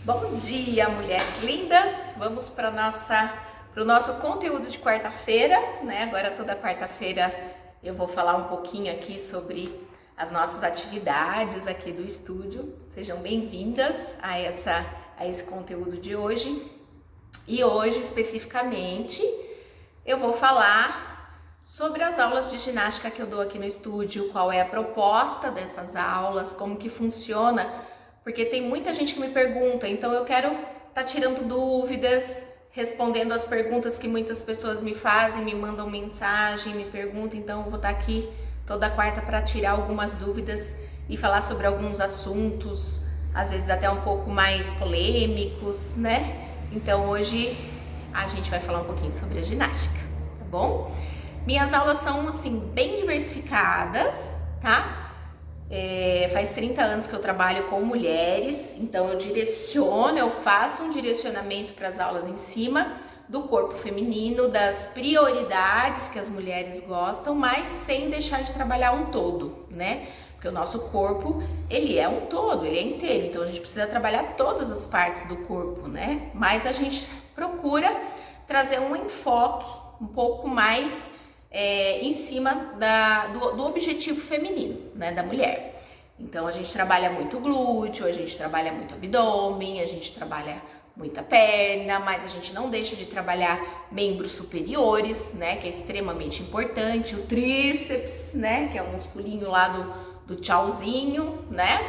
Bom dia, mulheres lindas! Vamos para o nosso conteúdo de quarta-feira, né? Agora toda quarta-feira eu vou falar um pouquinho aqui sobre as nossas atividades aqui do estúdio. Sejam bem-vindas a esse conteúdo de hoje. E hoje, especificamente, eu vou falar sobre as aulas de ginástica que eu dou aqui no estúdio, qual é a proposta dessas aulas, como que funciona, porque tem muita gente que me pergunta, então eu quero estar tirando dúvidas, respondendo as perguntas que muitas pessoas me fazem, me mandam mensagem, me perguntam, então eu vou estar aqui toda quarta para tirar algumas dúvidas e falar sobre alguns assuntos, às vezes até um pouco mais polêmicos, né? Então hoje a gente vai falar um pouquinho sobre a ginástica, tá bom? Minhas aulas são assim bem diversificadas, tá? Faz 30 anos que eu trabalho com mulheres, então eu faço um direcionamento para as aulas em cima do corpo feminino, das prioridades que as mulheres gostam, mas sem deixar de trabalhar um todo, né? Porque o nosso corpo, ele é um todo, ele é inteiro, então a gente precisa trabalhar todas as partes do corpo, né? Mas a gente procura trazer um enfoque um pouco mais em cima do objetivo feminino, né, da mulher. Então a gente trabalha muito glúteo, a gente trabalha muito abdômen, a gente trabalha muita perna, mas a gente não deixa de trabalhar membros superiores, né, que é extremamente importante, o tríceps, né, que é um musculinho lá do tchauzinho, né,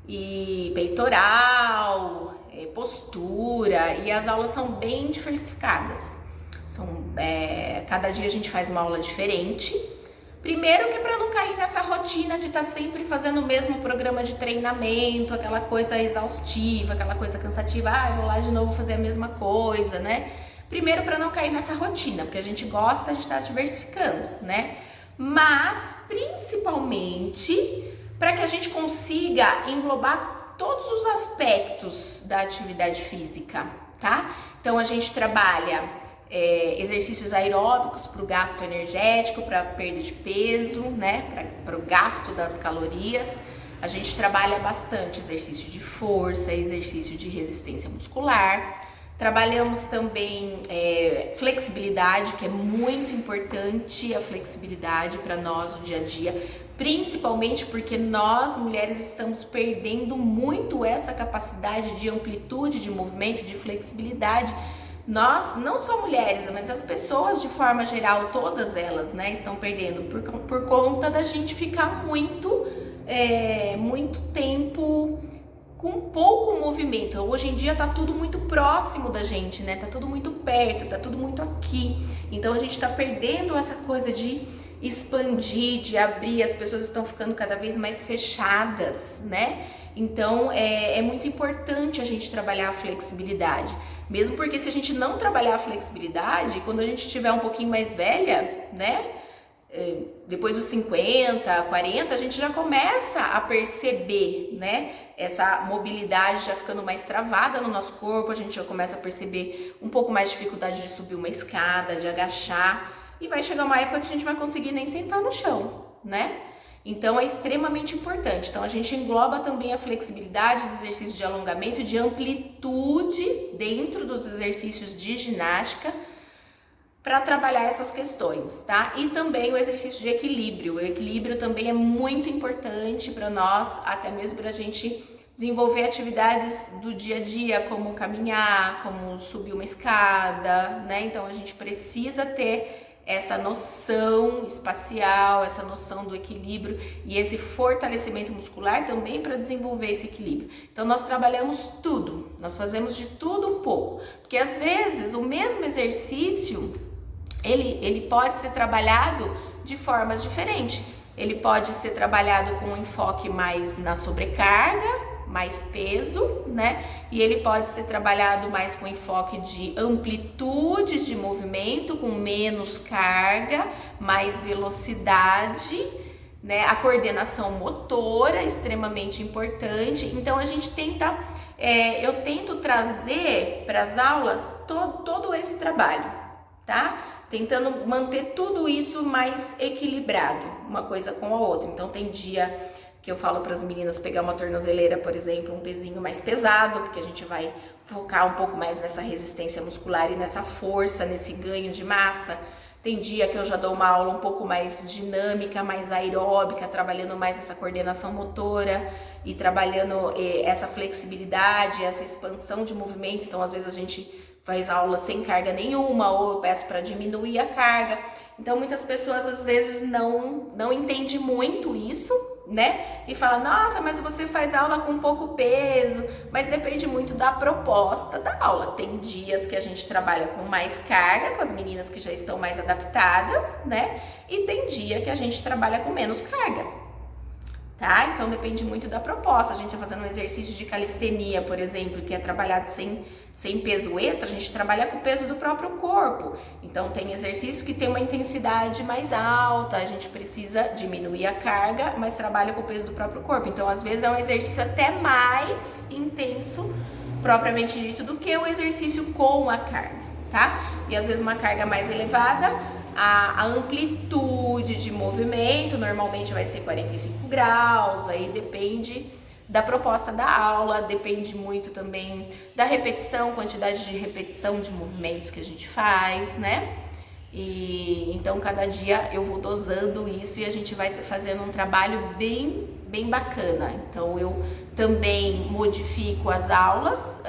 e peitoral, postura, e as aulas são bem diversificadas. Cada dia a gente faz uma aula diferente. Primeiro que é para não cair nessa rotina de estar sempre fazendo o mesmo programa de treinamento, aquela coisa exaustiva, aquela coisa cansativa, eu vou lá de novo fazer a mesma coisa, né? Primeiro para não cair nessa rotina, porque a gente gosta de estar diversificando, né? Mas principalmente para que a gente consiga englobar todos os aspectos da atividade física, tá? Então a gente trabalha exercícios aeróbicos para o gasto energético, para perda de peso, né, para o gasto das calorias. A gente trabalha bastante exercício de força, exercício de resistência muscular. Trabalhamos também flexibilidade, que é muito importante a flexibilidade para nós no dia a dia, principalmente porque nós mulheres estamos perdendo muito essa capacidade de amplitude de movimento, de flexibilidade. Nós, não só mulheres, mas as pessoas de forma geral, todas elas, né, estão perdendo por conta da gente ficar muito tempo com pouco movimento. Hoje em dia tá tudo muito próximo da gente, né, tá tudo muito perto, tá tudo muito aqui. Então a gente tá perdendo essa coisa de expandir, de abrir, as pessoas estão ficando cada vez mais fechadas, né? Então é muito importante a gente trabalhar a flexibilidade. Mesmo porque se a gente não trabalhar a flexibilidade, quando a gente estiver um pouquinho mais velha, né? Depois dos 50, 40, a gente já começa a perceber, né? Essa mobilidade já ficando mais travada no nosso corpo, a gente já começa a perceber um pouco mais de dificuldade de subir uma escada, de agachar, e vai chegar uma época que a gente vai conseguir nem sentar no chão, né? Então é extremamente importante. Então a gente engloba também a flexibilidade, os exercícios de alongamento, de amplitude dentro dos exercícios de ginástica para trabalhar essas questões, tá? E também o exercício de equilíbrio. O equilíbrio também é muito importante para nós, até mesmo para a gente desenvolver atividades do dia a dia, como caminhar, como subir uma escada, né? Então a gente precisa ter essa noção espacial, essa noção do equilíbrio e esse fortalecimento muscular também para desenvolver esse equilíbrio. Então nós trabalhamos tudo, nós fazemos de tudo um pouco, porque às vezes o mesmo exercício ele pode ser trabalhado de formas diferentes. Ele pode ser trabalhado com um enfoque mais na sobrecarga, mais peso, né? E ele pode ser trabalhado mais com enfoque de amplitude de movimento, com menos carga, mais velocidade, né? A coordenação motora é extremamente importante. Então a gente tenta, eu tento trazer para as aulas todo esse trabalho, tá? Tentando manter tudo isso mais equilibrado, uma coisa com a outra. Então tem dia que eu falo para as meninas pegar uma tornozeleira, por exemplo, um pezinho mais pesado, porque a gente vai focar um pouco mais nessa resistência muscular e nessa força, nesse ganho de massa. Tem dia que eu já dou uma aula um pouco mais dinâmica, mais aeróbica, trabalhando mais essa coordenação motora e trabalhando essa flexibilidade, essa expansão de movimento. Então, às vezes a gente faz aula sem carga nenhuma, ou eu peço para diminuir a carga. Então, muitas pessoas às vezes não entendem muito isso, né? E fala, nossa, mas você faz aula com pouco peso, mas depende muito da proposta da aula. Tem dias que a gente trabalha com mais carga, com as meninas que já estão mais adaptadas, né? E tem dia que a gente trabalha com menos carga, tá? Então depende muito da proposta. A gente tá fazendo um exercício de calistenia, por exemplo, que é trabalhado sem peso extra, a gente trabalha com o peso do próprio corpo. Então tem exercício que tem uma intensidade mais alta, a gente precisa diminuir a carga, mas trabalha com o peso do próprio corpo. Então às vezes é um exercício até mais intenso, propriamente dito, do que o exercício com a carga, tá? E às vezes uma carga mais elevada, a amplitude de movimento normalmente vai ser 45 graus, aí depende da proposta da aula, depende muito também da repetição, quantidade de repetição de movimentos que a gente faz, né? E então cada dia eu vou dosando isso e a gente vai fazendo um trabalho bem bacana. Então eu também modifico as aulas,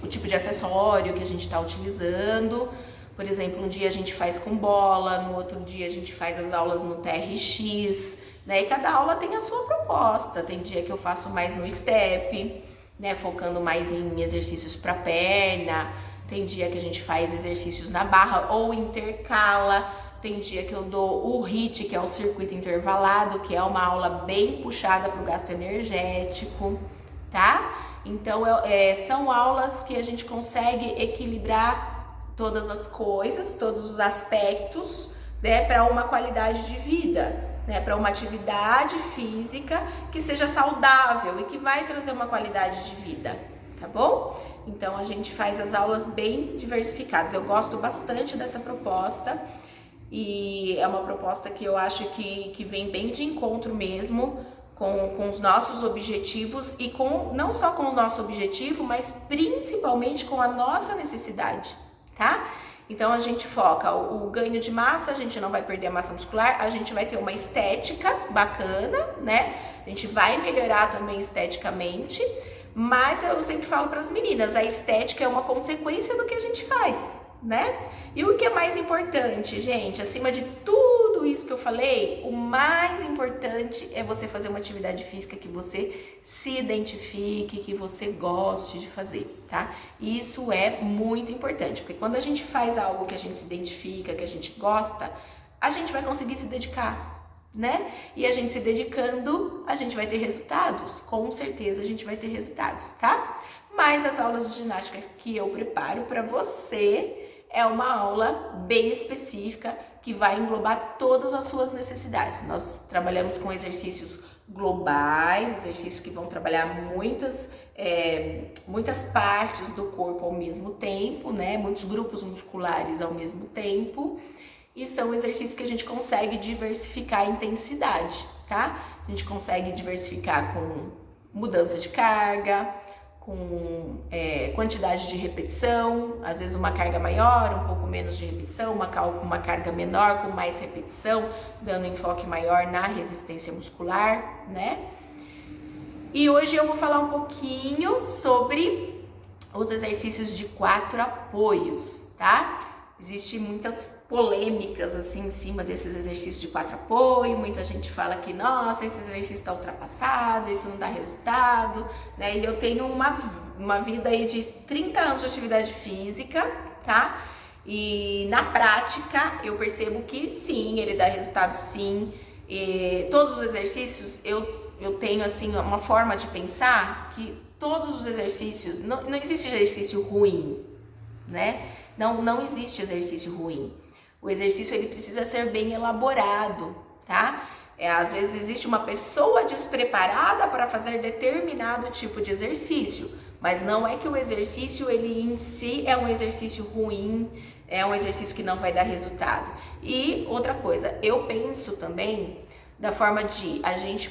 o tipo de acessório que a gente está utilizando. Por exemplo, um dia a gente faz com bola, no outro dia a gente faz as aulas no TRX, né? E cada aula tem a sua proposta. Tem dia que eu faço mais no step, né? Focando mais em exercícios para perna. Tem dia que a gente faz exercícios na barra ou intercala. Tem dia que eu dou o HIIT, que é o circuito intervalado, que é uma aula bem puxada para o gasto energético, tá? Então são aulas que a gente consegue equilibrar todas as coisas, todos os aspectos, né, para uma qualidade de vida, né, para uma atividade física que seja saudável e que vai trazer uma qualidade de vida, tá bom? Então a gente faz as aulas bem diversificadas. Eu gosto bastante dessa proposta e é uma proposta que eu acho que vem bem de encontro mesmo com os nossos objetivos e não só com o nosso objetivo, mas principalmente com a nossa necessidade, tá? Então a gente foca o ganho de massa, a gente não vai perder a massa muscular, a gente vai ter uma estética bacana, né? A gente vai melhorar também esteticamente, mas eu sempre falo para as meninas, a estética é uma consequência do que a gente faz, né? E o que é mais importante, gente, acima de tudo isso que eu falei, o mais importante é você fazer uma atividade física que você se identifique, que você goste de fazer, tá? Isso é muito importante, porque quando a gente faz algo que a gente se identifica, que a gente gosta, a gente vai conseguir se dedicar, né? E a gente se dedicando, a gente vai ter resultados, com certeza a gente vai ter resultados, tá? Mas as aulas de ginástica que eu preparo para você é uma aula bem específica que vai englobar todas as suas necessidades. Nós trabalhamos com exercícios globais, exercícios que vão trabalhar muitas partes do corpo ao mesmo tempo, né? Muitos grupos musculares ao mesmo tempo. E são exercícios que a gente consegue diversificar a intensidade, tá? A gente consegue diversificar com mudança de carga, com quantidade de repetição, às vezes uma carga maior, um pouco menos de repetição, uma carga menor com mais repetição, dando enfoque maior na resistência muscular, né? E hoje eu vou falar um pouquinho sobre os exercícios de 4 apoios, tá? Existem muitas polêmicas assim em cima desses exercícios de 4 apoio, muita gente fala que, nossa, esse exercício está ultrapassado, isso não dá resultado, né? E eu tenho uma vida aí de 30 anos de atividade física, tá? E na prática eu percebo que sim, ele dá resultado sim. E todos os exercícios eu tenho assim uma forma de pensar que todos os exercícios, não existe exercício ruim, né? Não existe exercício ruim. O exercício ele precisa ser bem elaborado, tá? Às vezes existe uma pessoa despreparada para fazer determinado tipo de exercício, mas não é que o exercício ele em si é um exercício ruim, é um exercício que não vai dar resultado. E outra coisa, eu penso também da forma de a gente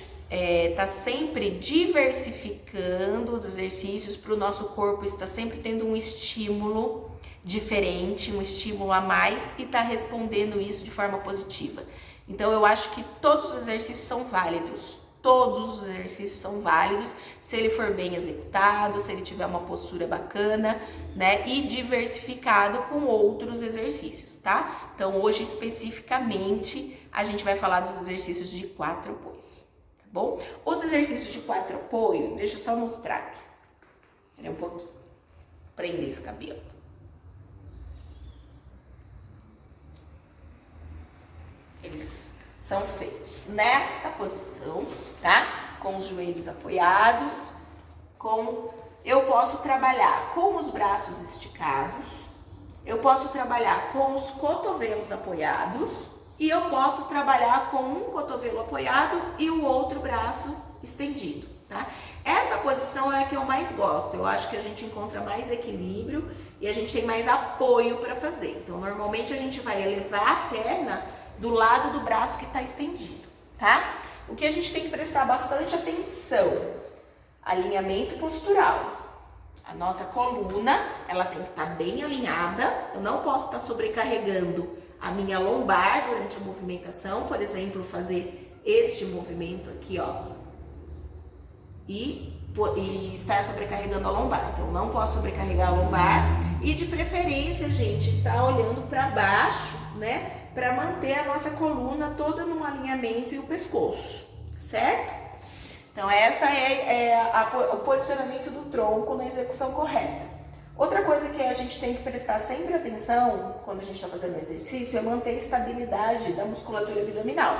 tá sempre diversificando os exercícios para o nosso corpo, está sempre tendo um estímulo diferente, um estímulo a mais e tá respondendo isso de forma positiva. Então eu acho que todos os exercícios são válidos, todos os exercícios são válidos se ele for bem executado, se ele tiver uma postura bacana, né, e diversificado com outros exercícios, tá? Então hoje especificamente a gente vai falar dos exercícios de 4 apoios, tá bom? Os exercícios de 4 apoios, deixa eu só mostrar aqui, um pouquinho, prender esse cabelo. Eles são feitos nesta posição, tá? Com os joelhos apoiados, eu posso trabalhar com os braços esticados, eu posso trabalhar com os cotovelos apoiados e eu posso trabalhar com um cotovelo apoiado e o outro braço estendido, tá? Essa posição é a que eu mais gosto, eu acho que a gente encontra mais equilíbrio e a gente tem mais apoio para fazer. Então, normalmente a gente vai elevar a perna do lado do braço que está estendido, tá? O que a gente tem que prestar bastante atenção, alinhamento postural. A nossa coluna, ela tem que estar bem alinhada, eu não posso estar sobrecarregando a minha lombar durante a movimentação, por exemplo, fazer este movimento aqui, ó, e estar sobrecarregando a lombar. Então, não posso sobrecarregar a lombar e, de preferência, gente, estar olhando para baixo, né? Para manter a nossa coluna toda no alinhamento e o pescoço, certo? Então, essa o posicionamento do tronco na execução correta. Outra coisa que a gente tem que prestar sempre atenção quando a gente está fazendo o exercício é manter a estabilidade da musculatura abdominal.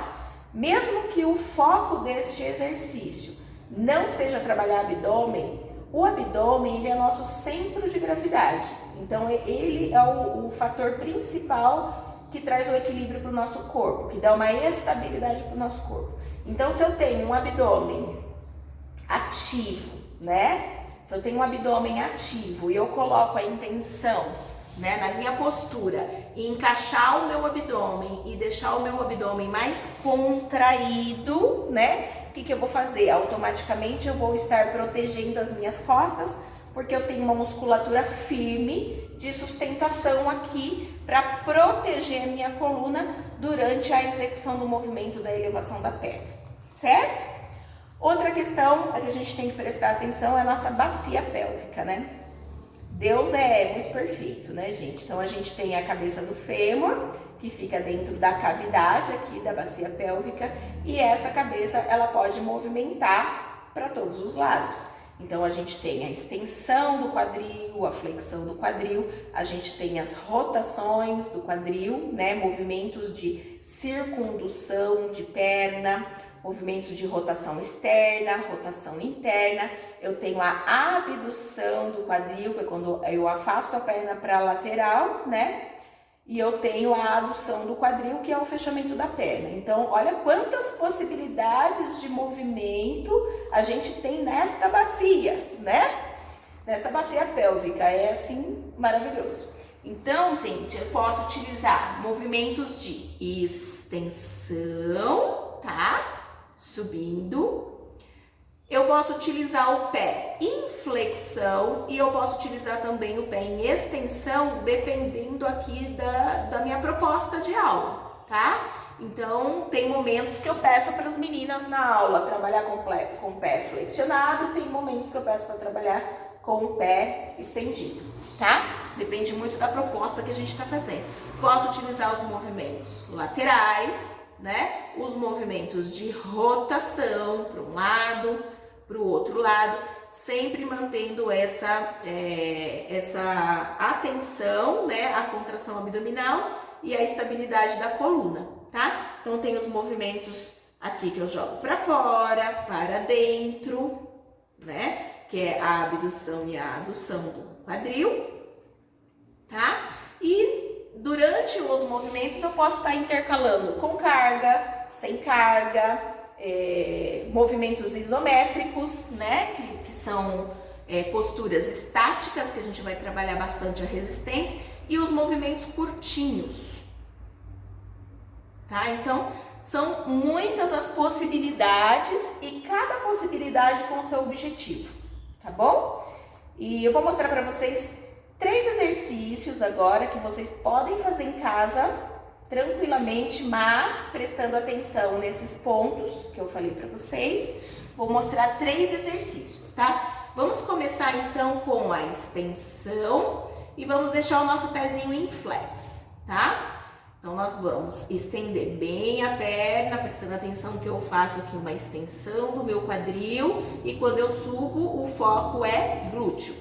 Mesmo que o foco deste exercício não seja trabalhar abdômen, o abdômen ele é nosso centro de gravidade. Então, ele é o fator principal que traz o equilíbrio para o nosso corpo, que dá uma estabilidade para o nosso corpo. Então, se eu tenho um abdômen ativo, né? Se eu tenho um abdômen ativo e eu coloco a intenção, né, na minha postura, em encaixar o meu abdômen e deixar o meu abdômen mais contraído, né? O que eu vou fazer? Automaticamente eu vou estar protegendo as minhas costas, porque eu tenho uma musculatura firme de sustentação aqui para proteger a minha coluna durante a execução do movimento da elevação da perna, certo? Outra questão que a gente tem que prestar atenção é a nossa bacia pélvica, né? Deus é muito perfeito, né, gente? Então a gente tem a cabeça do fêmur, que fica dentro da cavidade aqui da bacia pélvica, e essa cabeça ela pode movimentar para todos os lados. Então a gente tem a extensão do quadril, a flexão do quadril, a gente tem as rotações do quadril, né? Movimentos de circundução de perna, movimentos de rotação externa, rotação interna. Eu tenho a abdução do quadril, que é quando eu afasto a perna para a lateral, né? E eu tenho a adução do quadril, que é o fechamento da perna. Então, olha quantas possibilidades de movimento a gente tem nesta bacia, né? Nesta bacia pélvica, é assim, maravilhoso. Então, gente, eu posso utilizar movimentos de extensão, tá? Subindo. Eu posso utilizar o pé em flexão e eu posso utilizar também o pé em extensão, dependendo aqui da minha proposta de aula, tá? Então, tem momentos que eu peço para as meninas na aula trabalhar com o pé flexionado, tem momentos que eu peço para trabalhar com o pé estendido, tá? Depende muito da proposta que a gente está fazendo. Posso utilizar os movimentos laterais, né? Os movimentos de rotação para um lado, para o outro lado, sempre mantendo essa atenção, né? A contração abdominal e a estabilidade da coluna, tá? Então tem os movimentos aqui que eu jogo para fora, para dentro, né? Que é a abdução e a adução do quadril, tá? E durante os movimentos eu posso estar intercalando com carga, sem carga, movimentos isométricos, né? Que são posturas estáticas, que a gente vai trabalhar bastante a resistência, e os movimentos curtinhos, tá? Então, São muitas as possibilidades e cada possibilidade com o seu objetivo, tá bom? E eu vou mostrar para vocês 3 exercícios agora que vocês podem fazer em casa tranquilamente, mas prestando atenção nesses pontos que eu falei para vocês. Vou mostrar 3 exercícios, tá? Vamos começar então com a extensão e vamos deixar o nosso pezinho em flex, tá? Então, nós vamos estender bem a perna, prestando atenção que eu faço aqui uma extensão do meu quadril e quando eu subo, o foco é glúteo,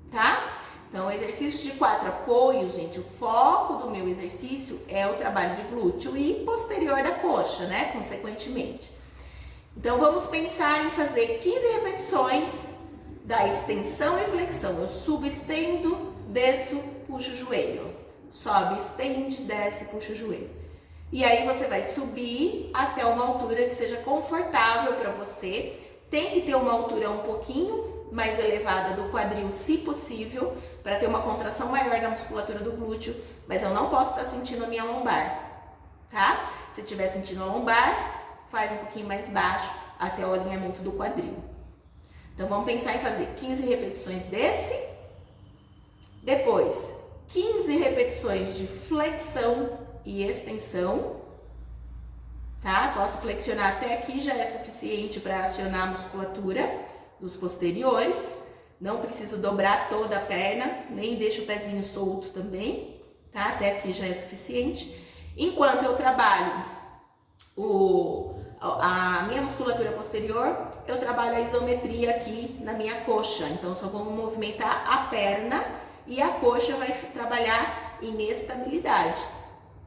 tá? Então, exercício de 4 apoios, gente, o foco do meu exercício é o trabalho de glúteo e posterior da coxa, né, consequentemente. Então, vamos pensar em fazer 15 repetições da extensão e flexão. Eu subo, estendo, desço, puxo o joelho. Sobe, estende, desce, puxa o joelho. E aí você vai subir até uma altura que seja confortável para você. Tem que ter uma altura um pouquinho mais elevada do quadril, se possível, para ter uma contração maior da musculatura do glúteo, mas eu não posso estar sentindo a minha lombar, tá? Se estiver sentindo a lombar, faz um pouquinho mais baixo até o alinhamento do quadril. Então vamos pensar em fazer 15 repetições desse, depois 15 repetições de flexão e extensão, tá? Posso flexionar até aqui, já é suficiente para acionar a musculatura dos posteriores. Não preciso dobrar toda a perna, nem deixo o pezinho solto também, tá? Até aqui já é suficiente. Enquanto eu trabalho a minha musculatura posterior, eu trabalho a isometria aqui na minha coxa. Então, só vou movimentar a perna e a coxa vai trabalhar em estabilidade.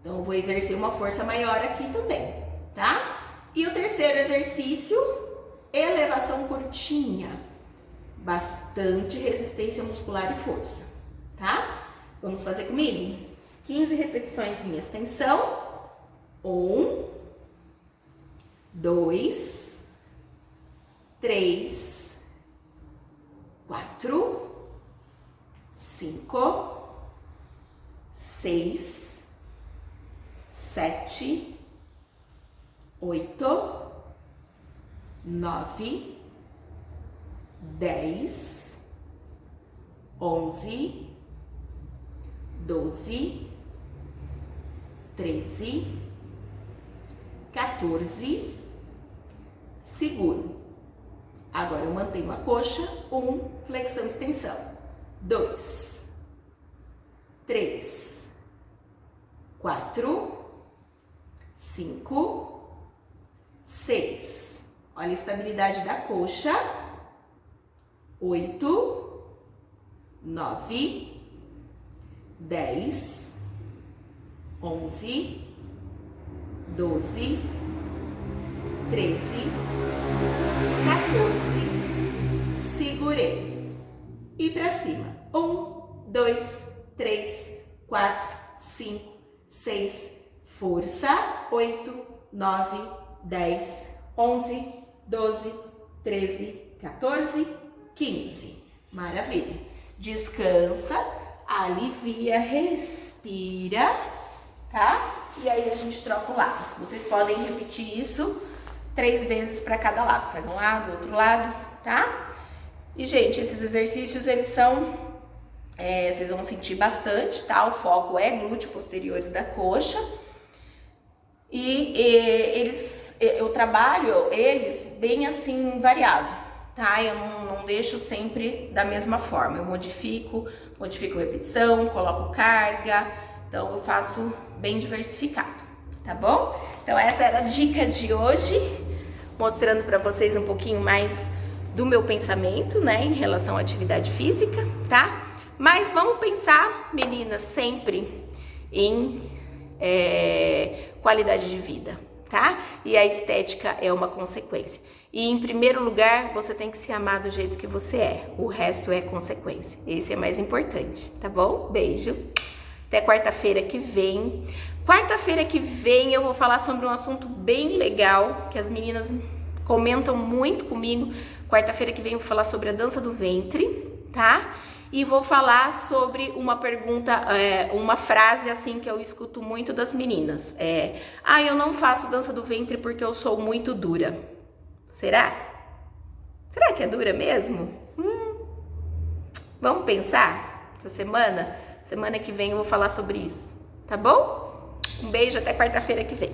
Então, eu vou exercer uma força maior aqui também, tá? E o terceiro exercício, elevação curtinha. Bastante resistência muscular e força, tá? Vamos fazer comigo? 15 repetições em extensão. 1, 2, 3, 4, 5, 6, 7, 8, 9, 10, 11, 12, 13, 14, seguro. Agora eu mantenho a coxa, 1, flexão, extensão, 2, 3, 4, 5, 6, olha a estabilidade da coxa, 8, 9, 10, 11, 12, 13, 14, segurei. E para cima. 1, 2, 3, 4, 5, 6, força. 8, 9, 10, 11, 12, 13, 14, 15. Maravilha. Descansa, alivia, respira, tá? E aí a gente troca o lado. Vocês podem repetir isso 3 vezes para cada lado. Faz um lado, outro lado, tá? E, gente, esses exercícios, eles são... vocês vão sentir bastante, tá? O foco é glúteo posteriores da coxa. E eu trabalho eles bem assim, variado, tá? Eu não deixo sempre da mesma forma. Eu modifico repetição, coloco carga. Então, eu faço bem diversificado, tá bom? Então, essa era a dica de hoje, mostrando para vocês um pouquinho mais do meu pensamento, né, em relação à atividade física, tá? Mas vamos pensar, meninas, sempre em qualidade de vida, tá? E a estética é uma consequência. E, em primeiro lugar, você tem que se amar do jeito que você é. O resto é consequência. Esse é mais importante, tá bom? Beijo. Até quarta-feira que vem. Quarta-feira que vem eu vou falar sobre um assunto bem legal, que as meninas comentam muito comigo. Quarta-feira que vem eu vou falar sobre a dança do ventre, tá? e vou falar sobre uma pergunta, uma frase assim que eu escuto muito das meninas. Eu não faço dança do ventre porque eu sou muito dura. Será? Será que é dura mesmo? Vamos pensar? Essa semana que vem eu vou falar sobre isso, tá bom? Um beijo, até quarta-feira que vem.